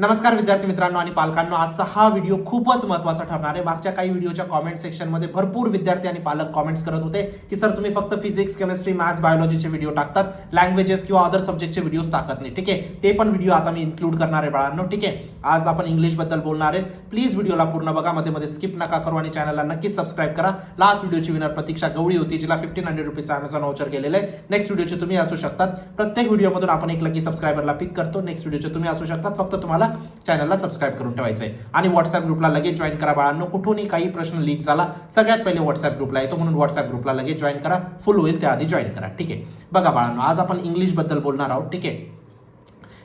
नमस्कार विद्यार्थी मित्रांनो आणि पालकांनो, आजचा हा व्हिडिओ खूपच महत्त्वाचा ठरणार आहे. मागच्या काही व्हिडिओच्या कॉमेंट सेक्शनमध्ये भरपूर विद्यार्थी आणि पालक कॉमेंट्स करत होते की सर तुम्ही फक्त फिजिक्स, केमिस्ट्री, मॅथ्स, बायोलॉजीचे व्हिडिओ टाकतात, लँग्वेजेस किंवा अदर सब्जेक्टचे व्हिडिओज टाकत नाही. ठीक आहे, ते पण व्हिडिओ आता मी इन्क्लूड करणार आहे बाळांनो. ठीक आहे, आज आपण इंग्लिश बद्दल बोलणार आहे. प्लीज व्हिडिओला पूर्ण बघा, मध्ये मध्ये स्किप नका करू आणि चॅनलला नक्कीच सबस्क्राईब करा. लास्ट व्हिडिओची विनर प्रतीक्षा गवळी होती, जिला 1500 रुपीजचा अमेझॉन व्हाउचर गेलेलं आहे. नेक्स्ट व्हिडिओचे तुम्ही असू शकतात. प्रत्येक व्हिडिओमधून आपण एक लकी सबस्क्रायबरला पिक करतो. नेक्स्ट व्हिडिओचे तुम्ही असू शकतात. फक्त तुम्हाला चॅनलला सबस्क्राईब करून ठेवायचंय आणि व्हॉट्सअप ग्रुपला लगेच जॉईन करा बाळांनो. कुठूनही काही प्रश्न लीक झाला सगळ्यात पहिले व्हॉट्सअप ग्रुपला येतो, म्हणून व्हॉट्सअप ग्रुपला लगेच जॉईन करा. फुल होईल त्याआधी जॉईन करा. ठीक आहे, बघा बाळांनो, आज आपण इंग्लिश बद्दल बोलणार आहोत. ठीक आहे,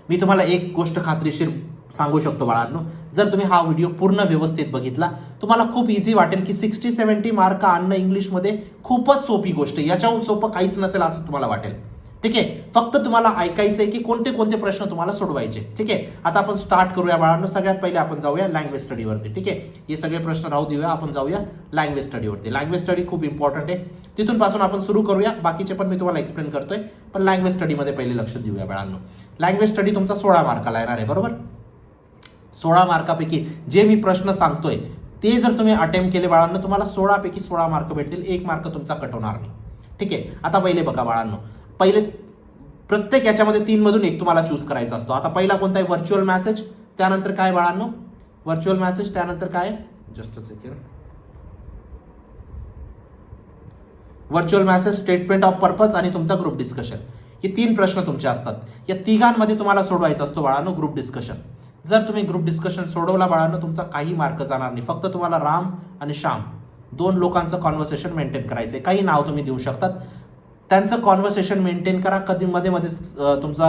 मी तुम्हाला एक गोष्ट खात्रीशीर सांगू शकतो बाळांनो, जर तुम्ही हा व्हिडिओ पूर्ण व्यवस्थित बघितला तुम्हाला खूप इझी वाटेल की 60-70 मार्क आणणं इंग्लिशमध्ये खूपच सोपी गोष्ट आहे. याच्याहून सोपं काहीच नसेल असं तुम्हाला वाटेल. ठीक आहे, फक्त तुम्हाला ऐकायचं आहे की कोणते कोणते प्रश्न तुम्हाला सोडवायचे. ठीक आहे, आता आपण स्टार्ट करूया बाळांनो. सगळ्यात पहिले आपण जाऊया लँग्वेज स्टडीवरती. ठीक आहे, हे सगळे प्रश्न राहू देऊया, आपण जाऊया लँग्वेज स्टडीवरती. लँग्वेज स्टडी खूप इम्पॉर्टंट आहे, तिथून पासून आपण सुरू करूया. बाकीचे पण मी तुम्हाला एक्सप्लेन करतोय, पण लँग्वेज स्टडीमध्ये पहिले लक्ष देऊया बाळांनो. लँग्वेज स्टडी तुमचा 16 मार्काला येणार आहे, बरोबर. 16 मार्कापैकी जे मी प्रश्न सांगतोय ते जर तुम्ही अटेम्प्ट केले बाळांनो, तुम्हाला 16 पैकी 16 मार्क भेटतील. 1 मार्क तुमचा कट होणार नाही. ठीक आहे, आता पहिले बघा बाळांनो, पहिले प्रत्येक याच्यामध्ये 3 मधून एक तुम्हाला चूज करायचा असतो. आता पहिला कोणता आहे? Virtual message. त्यानंतर काय बाळांनो? Virtual message. त्यानंतर काय? Just a second. Virtual message, statement of purpose आणि तुमचा ग्रुप डिस्कशन. हे 3 प्रश्न तुमचे असतात. या तिघांमध्ये तुम्हाला सोडवायचा असतो बाळांनो ग्रुप डिस्कशन. जर तुम्ही ग्रुप डिस्कशन सोडवला बाळांनो, तुमचा काही मार्क जाणार नाही. फक्त तुम्हाला राम आणि श्याम 2 लोकांचं कॉन्व्हर्सेशन मेंटेन करायचंय. काही नाव तुम्ही देऊ शकतात, त्यांचं कॉन्व्हर्सेशन मेंटेन करा. कधी मध्ये मध्ये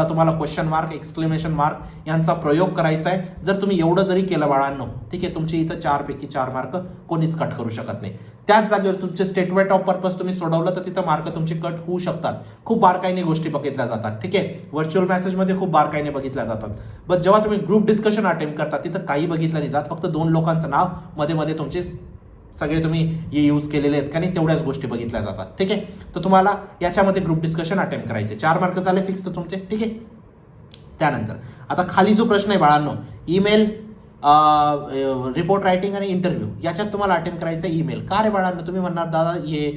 तुम्हाला क्वेश्चन मार्क, एक्सक्लेमेशन मार्क यांचा प्रयोग करायचा आहे. जर तुम्ही एवढं जरी केलं बाळांनो, ठीक आहे, तुमची इथं 4 पैकी 4 मार्क कोणीच कट करू शकत नाही. त्याच जागेवर तुमचे स्टेटमेंट ऑफ पर्पज तुम्ही सोडवलं तर तिथं मार्क तुमचे कट होऊ शकतात. खूप बारकाईने गोष्टी बघितल्या जातात. ठीक आहे, व्हर्च्युअल मेसेजमध्ये खूप बारकाईने बघितल्या जातात. बट जेव्हा तुम्ही ग्रुप डिस्कशन अटेम्प्ट करता तिथं काही बघितलं नाही जात. फक्त 2 लोकांचं नाव, मध्ये मध्ये तुमचे सगळे तुम्ही हे यूज केलेले आहेत का नाही तेवढ्याच गोष्टी बघितल्या जातात. ठीक आहे, तर तुम्हाला याच्यामध्ये ग्रुप डिस्कशन अटेम्प्ट करायचे. 4 मार्क झाले फिक्स तर तुमचे. ठीक आहे, त्यानंतर आता खाली जो प्रश्न आहे बाळांनो, ईमेल, रिपोर्ट रायटिंग आणि इंटरव्ह्यू, याच्यात तुम्हाला अटेम्प्ट करायचं ईमेल. का रे बाळांनो? तुम्ही म्हणणार दादा हे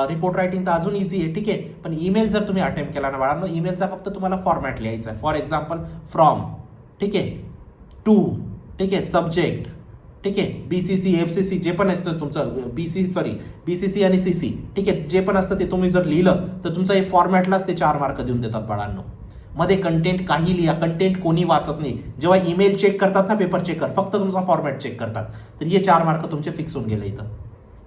रिपोर्ट रायटिंग तर अजून इझी आहे. ठीक आहे, पण ईमेल जर तुम्ही अटेम्प्ट केला ना बाळांनो, ईमेलचा फक्त तुम्हाला फॉर्मॅट लिहायचा आहे. फॉर एक्झाम्पल फ्रॉम, ठीक आहे, टू, ठीक आहे, सब्जेक्ट, ठीक आहे, बीसीसी, एफसीसी जे पण असतं तुमचं, बीसीसी आणि सीसी, ठीक आहे, जे पण असतं ते तुम्ही जर लिहिलं तर तुमचं हे फॉर्मॅटलाच ते 4 मार्क देऊन देतात बाळांनो. मध्ये कंटेंट काही लिहा, कंटेंट कोणी वाचत नाही. जेव्हा ईमेल चेक करतात ना पेपर चेकर, फक्त तुमचा फॉर्मॅट चेक करतात. तर हे 4 मार्क तुमचे फिक्स होऊन गेले. इथं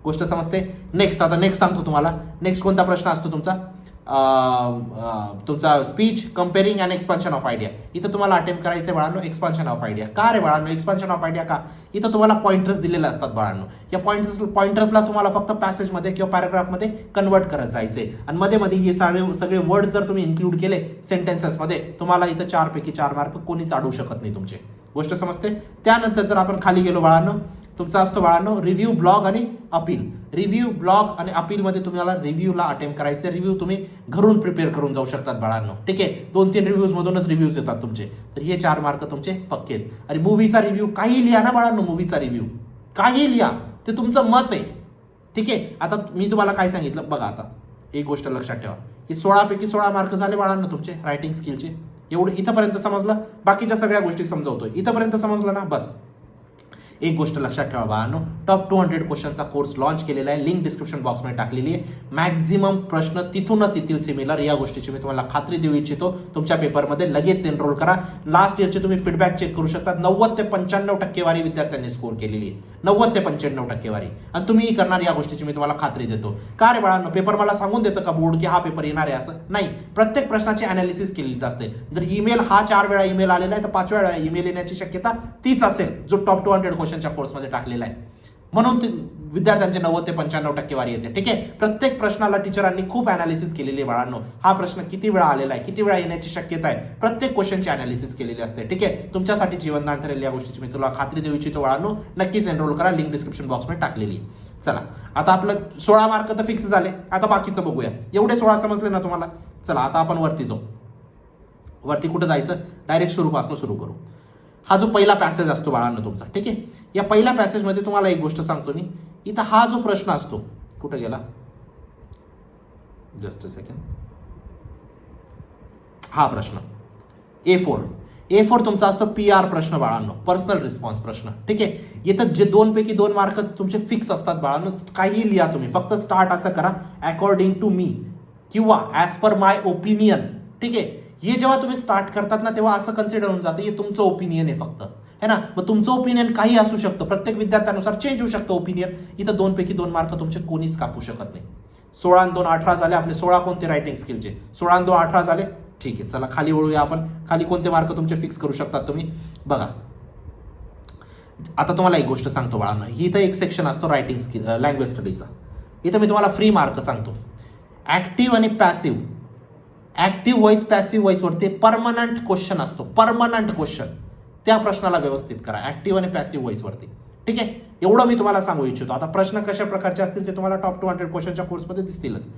गोष्ट समजते. नेक्स्ट, आता नेक्स्ट सांगतो तुम्हाला. नेक्स्ट कोणता प्रश्न असतो तुमचा? तुमचा speech, comparing and expansion of idea. इथं तुम्हाला अटेम्प्ट करायचं आहे बाळांनो एक्सपान्शन ऑफ आयडिया. का रे बाळांनो एक्सपान्शन ऑफ आयडिया? का? इथं तुम्हाला पॉइंटर्स दिलेले असतात बाळांनो. या पॉइंटर्सला तुम्हाला फक्त पॅसेजमध्ये किंवा पॅराग्राफमध्ये कन्वर्ट करत जायचे आणि मध्ये मध्ये हे सगळे वर्ड जर तुम्ही इन्क्लूड केले सेंटेन्सेसमध्ये, तुम्हाला इथं 4 पैकी 4 मार्क कोणीच अडवू शकत नाही तुमचे. गोष्ट समजते. त्यानंतर जर आपण खाली गेलो बाळांनो, तुमचा असतो बाळांनो रिव्ह्यू, ब्लॉग आणि अपील. रिव्ह्यू, ब्लॉग आणि अपीलमध्ये तुम्हाला रिव्ह्यूला अटेम्प्ट करायचे. रिव्ह्यू तुम्ही घरून प्रिपेअर करून जाऊ शकतात बाळांनो. ठीक आहे, 2-3 रिव्ह्यूज मधूनच रिव्ह्यूज येतात तुमचे. तर हे 4 मार्क तुमचे पक्के आहेत. आणि मूवीचा रिव्ह्यू काही लिहा ना बाळांनो, मूवीचा रिव्ह्यू काही लिहा, ते तुमचं मत आहे. ठीक आहे, आता मी तुम्हाला काय सांगितलं बघा. आता एक गोष्ट लक्षात ठेवा, की 16 पैकी 16 मार्क झाले बाळांनो तुमचे रायटिंग स्किलचे. एवढं इथंपर्यंत समजलं, बाकीच्या सगळ्या गोष्टी समजवतोय. इथंपर्यंत समजलं ना, बस. एक गोष्ट लक्षात ठेवा बाळांनो, टॉप 200 क्वेश्चनचा कोर्स लॉन्च केलेला आहे. लिंक डिस्क्रिप्शन बॉक्समध्ये टाकलेली आहे. मॅक्झिमम प्रश्न तिथूनच येतील सिमिलर. या गोष्टीची मी तुम्हाला खात्री देऊ इच्छितो. तुमच्या पेपरमध्ये लगेच एनरोल करा. लास्ट इयरचे तुम्ही फीडबॅक चेक करू शकता. 90 ते 95 टक्केवारी विद्यार्थ्यांनी स्कोर केलेली आहे. 90 ते 95 टक्केवारी. आणि तुम्हीही करणार या गोष्टीची मी तुम्हाला खात्री देतो. का रे बाळांनो? पेपर मला सांगून देतं का बोर्ड की हा पेपर येणार आहे? असं नाही. प्रत्येक प्रश्नाची अनालिसिस केलेली असते. जर ईमेल हा 4 वेळा ईमेल आलेला आहे तर 5व्या वेळा ईमेल येण्याची शक्यता तीच असेल जो टॉप 200 क्वेश्चनच्या कोर्समध्ये टाकलेला आहे. म्हणून विद्यार्थ्यांचे 90 ते 95 टक्केवारी येते. ठीक आहे, प्रत्येक प्रश्नाला टीचरांनी खूप अनालिसिस केलेली आहे बाळांनो. हा प्रश्न किती वेळा आलेला आहे, किती वेळा येण्याची शक्यता आहे, प्रत्येक क्वेश्चनची अनालिसिस केलेली असते. ठीक आहे, तुमच्यासाठी जीवनदान ठरेल या गोष्टीची मी तुला खात्री देऊ इच्छितो बाळांनो. नक्कीच एनरोल करा. लिंक डिस्क्रिप्शन बॉक्समध्ये टाकलेली आहे. चला, आता आपलं 16 मार्क तर फिक्स झाले. आता बाकीचं बघूया. एवढे 16 समजले ना तुम्हाला? चला, आता आपण वरती जाऊ. वरती कुठं जायचं? डायरेक्ट सुरूपासून सुरू करू. हा जो पहिला पॅसेज असतो बाळांनो तुमचा, ठीक आहे. या पहिल्या पॅसेजमध्ये तुम्हाला एक गोष्ट सांगतो मी, इथं हा जो प्रश्न असतो, कुठं गेला, जस्ट अ सेकंड, हा प्रश्न A4 तुमचा असतो PR प्रश्न बाळांनो, पर्सनल रिस्पॉन्स प्रश्न, ठीक आहे. इथं जे 2 पैकी 2 मार्क तुमचे फिक्स असतात बाळांनो, काही लिहा तुम्ही, फक्त स्टार्ट असं करा अकॉर्डिंग टू मी किंवा ॲज पर माय ओपिनियन, ठीक आहे. हे जेव्हा तुम्ही स्टार्ट करतात ना तेव्हा असं कन्सिडर होऊन जातं हे तुमचं ओपिनियन आहे फक्त, है ना. मग तुमचं ओपिनियन काही असू शकतं, प्रत्येक विद्यार्थ्यानुसार चेंज होऊ शकतं ओपिनियन. इथं 2 पैकी 2 मार्क तुमचे कोणीच कापू शकत नाही. 16 आणि 2 18 झाले आपले. 16 कोणते रायटिंग स्किलचे, 16 आणि 2 18 झाले, ठीक आहे. चला खाली वळूया आपण. खाली कोणते मार्क तुमचे फिक्स करू शकतात तुम्ही बघा. आता तुम्हाला एक गोष्ट सांगतो बाळांनो, इथं एक सेक्शन असतो रायटिंग स्किल लँग्वेज स्टडीचा. इथं मी तुम्हाला फ्री मार्क सांगतो. ऍक्टिव्ह आणि passive, active voice passive voice वरती परमनंट क्वेश्चन असतो, परमनंट क्वेश्चन, त्या प्रश्नाला व्यवस्थित करा ऍक्टिव्ह आणि पॅसिव्ह व्हॉइस वरती, ठीक आहे. एवढं मी तुम्हाला सांगू इच्छितो. आता प्रश्न कशा प्रकारचे असतील ते तुम्हाला टॉप 200 क्वेश्चनच्या कोर्समध्ये दिसतीलच.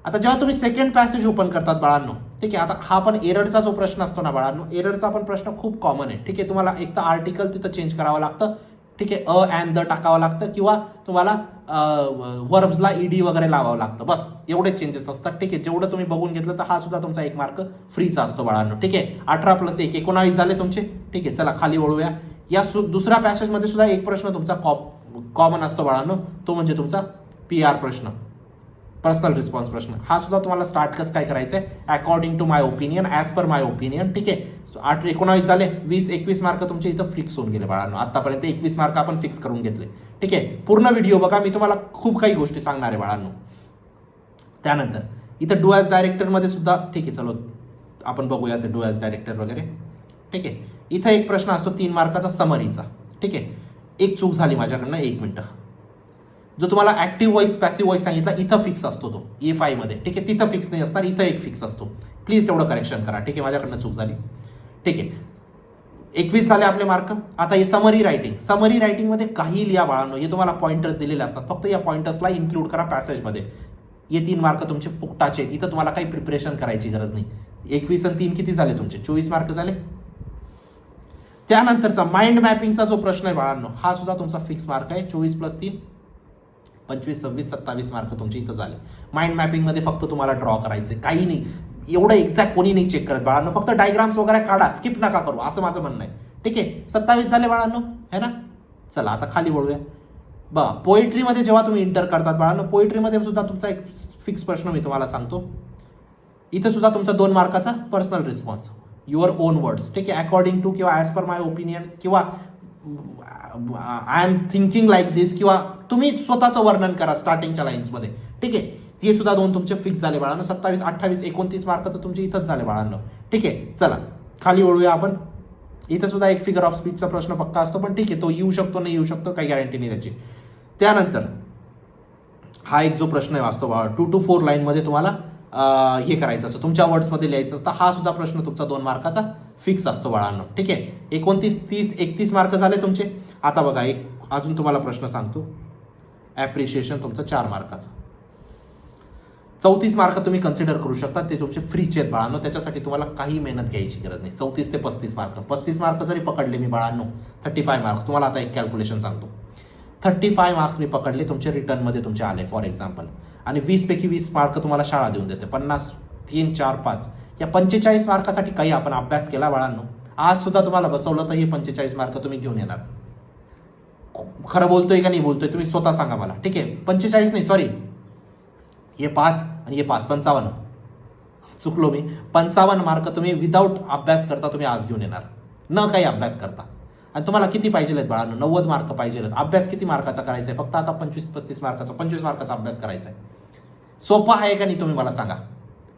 आता जेव्हा तुम्ही सेकंड पॅसेज ओपन करतात बाळांनो, ठीक आहे. आता हा पण एररचा जो प्रश्न असतो ना बाळांनो, एररचा पण प्रश्न खूप कॉमन आहे, ठीक आहे. तुम्हाला एक तर आर्टिकल तिथं चेंज करावं लागतं, ठीक आहे. अँड द टाकावं लागतं किंवा तुम्हाला वर्ब्सला ED वगैरे लावावं लागतं, बस एवढे चेंजेस असतात, ठीक आहे. जेवढं तुम्ही बघून घेतलं तर हा सुद्धा तुमचा 1 मार्क फ्रीचा असतो बाळांनो, ठीक आहे. 18 + 1 19 झाले तुमचे, ठीक आहे. चला खाली वळूया. या दुसऱ्या पॅसेजमध्ये सुद्धा एक प्रश्न तुमचा कॉमन असतो बाळांनो, तो म्हणजे तुमचा PR प्रश्न, पर्सनल रिस्पॉन्स प्रश्न. हा सुद्धा तुम्हाला स्टार्ट कसं काय करायचं आहे, according to my opinion, as per my opinion, ठीक आहे. 8 19 झाले, 20-21 मार्क तुमचे इथं फिक्स होऊन गेले बाळांनो. आतापर्यंत 21 मार्क आपण फिक्स करून घेतले, ठीक आहे. पूर्ण व्हिडिओ बघा, मी तुम्हाला खूप काही गोष्टी सांगणार आहे बाळांनो. त्यानंतर इथं डू ॲज डायरेक्टरमध्ये सुद्धा, ठीक आहे. चलो आपण बघूया ते डू ॲज डायरेक्टर वगैरे, ठीक आहे. इथं एक प्रश्न असतो 3 मार्काचा समरीचा, ठीक आहे. एक चूक झाली माझ्याकडनं, 1 मिनिट. जो तुम्हाला ऍक्टिव्ह व्हॉइस पॅसिव्ह व्हॉइस सांगितला इथं फिक्स असतो तो E5 मध्ये, ठीक आहे. तिथं फिक्स नाही असणार, इथं एक फिक्स असतो. प्लीज तेवढं करेक्शन करा, ठीक आहे. माझ्याकडनं चूक झाली, ठीक आहे. 21 झाले आपले मार्क. आता हे समरी रायटिंगमध्ये काही लिहा बाळांनो, हे तुम्हाला पॉइंटर्स दिलेले असतात, फक्त या पॉइंटर्सला इन्क्लूड करा पॅसेजमध्ये. हे 3 मार्क तुमचे फुकटाचे आहेत, इथं तुम्हाला काही प्रिपरेशन करायची गरज नाही. 21 आणि 3 किती झाले तुमचे, 24 मार्क झाले. त्यानंतरचा माइंड मॅपिंगचा जो प्रश्न आहे बाळांनो, हा सुद्धा तुमचा फिक्स मार्क आहे. 24 + 3 25, 26, 27 मार्क तुमचे इथं झाले. माइंड मॅपिंगमध्ये फक्त तुम्हाला ड्रॉ करायचे, काही नाही, एवढं एक्झॅक्ट कोणी नाही चेक करत बाळांनो, फक्त डायग्राम्स वगैरे काढा, स्किप नका करू, असं माझं म्हणणं आहे, ठीक आहे. 27 झाले बाळांनो, है ना. चला आता खाली वळूया. बघा पोएट्रीमध्ये जेव्हा तुम्ही इंटर करतात बाळांनो, पोएट्रीमध्ये सुद्धा तुमचा एक फिक्स प्रश्न मी तुम्हाला सांगतो. इथं सुद्धा तुमचा 2 मार्काचा personal response, your own words, ठीक आहे. अकॉर्डिंग टू किंवा ॲज पर माय ओपिनियन किंवा I am thinking like this, किंवा तुम्ही स्वतःचं वर्णन करा स्टार्टिंगच्या लाईन्समध्ये, ठीक आहे. हे सुद्धा 2 तुमचे फिक्स झाले बाळांनो. 27, 28, 29 मार्क तर तुमचे इथंच झाले बाळांनो, ठीक आहे. चला खाली वळूया आपण. इथं सुद्धा एक फिगर ऑफ स्पीचचा प्रश्न पक्का असतो, पण ठीक आहे, तो येऊ शकतो नाही येऊ शकतो, काही गॅरंटी नाही त्याची. त्यानंतर हा एक जो प्रश्न आहे वाचतो बाळा, 2 to 4 लाईनमध्ये तुम्हाला हे करायचं असतं, तुमच्या वर्ड्समध्ये लिहायचं असतं. हा सुद्धा प्रश्न तुमचा 2 मार्काचा फिक्स असतो बाळांनो, ठीक आहे. 29, 30, 31 मार्क झाले तुमचे. आता बघा एक अजून तुम्हाला प्रश्न सांगतो, ॲप्रिशिएशन तुमचं 4 मार्काचं. 34 मार्क तुम्ही कन्सिडर करू शकता, ते तुमचे फ्रीचे आहेत बाळांनो, त्याच्यासाठी तुम्हाला काही मेहनत घ्यायची गरज नाही. 34 ते 35 मार्क, 35 मार्क जरी पकडले मी बाळांनो, 35 मार्क्स. तुम्हाला आता एक कॅल्क्युलेशन सांगतो, 35 मार्क्स मी पकडले तुमचे रिटर्नमध्ये तुमचे आले फॉर एक्झाम्पल, आणि 20 पैकी 20 मार्क तुम्हाला शाळा देऊन देते. 50, 3, 4, 5 या 45 मार्कासाठी काही आपण अभ्यास केला बाळांनो. आज सुद्धा तुम्हाला बसवलं तर हे 45 मार्क तुम्ही घेऊन येणार. खरं बोलतोय का नाही बोलतोय तुम्ही स्वतः सांगा मला, ठीक आहे. 45 नाही, सॉरी, हे 5 आणि हे 5, 55, चुकलो मी. 55 मार्क तुम्ही विदाऊट अभ्यास करता तुम्ही आज घेऊन येणार, न काही अभ्यास करता. आणि तुम्हाला किती पाहिजे आहेत बाळांनो, 90 मार्क पाहिजे आहेत. अभ्यास किती मार्काचा करायचा आहे, फक्त आता 25-35 मार्काचा, 25 मार्काचा अभ्यास करायचा आहे. सोपं आहे का नाही तुम्ही मला सांगा,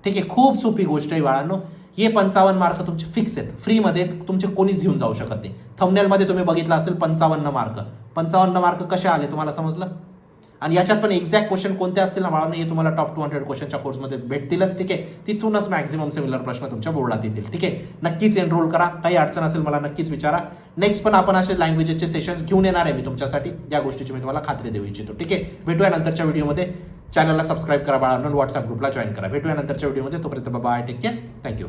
ठीक आहे. खूप सोपी गोष्ट आहे बाळांनो. हे 55 मार्क तुमचे फिक्स आहेत, फ्रीमध्ये तुमचे कोणीच घेऊन जाऊ शकत नाही. थंबनेलमध्ये तुम्ही बघितलं असेल 55 मार्क. 55 मार्क कसे आले तुम्हाला समजलं. आणि याच्यात पण एक्झॅक्ट क्वेश्चन कोणते असतील ना बाळांनो, हे तुम्हाला टॉप 200 क्वेश्चनच्या कोर्समध्ये भेटतीलच, ठीक आहे. तिथूनच मॅक्झिमम सिमिलर प्रश्न तुमच्या बोर्डात येतील, ठीक आहे. नक्कीच एनरोल करा, काही अडचण असेल मला नक्कीच विचारा. नेक्स्ट पण आपण असे लँग्वेजेसचे सेशन घेऊन येणार आहे मी तुमच्यासाठी, या गोष्टीची मी तुम्हाला खात्री देऊ इच्छितो, ठीक आहे. भेटूया नंतरच्या व्हिडिओमध्ये. चॅनलला सबस्क्राईब करा बाळांनो, व्हॉट्सअप ग्रुपला जॉईन करा. भेटूया नंतरच्या व्हिडिओमध्ये. तोपर्यंत बाय, टेक केअर, थँक्यू.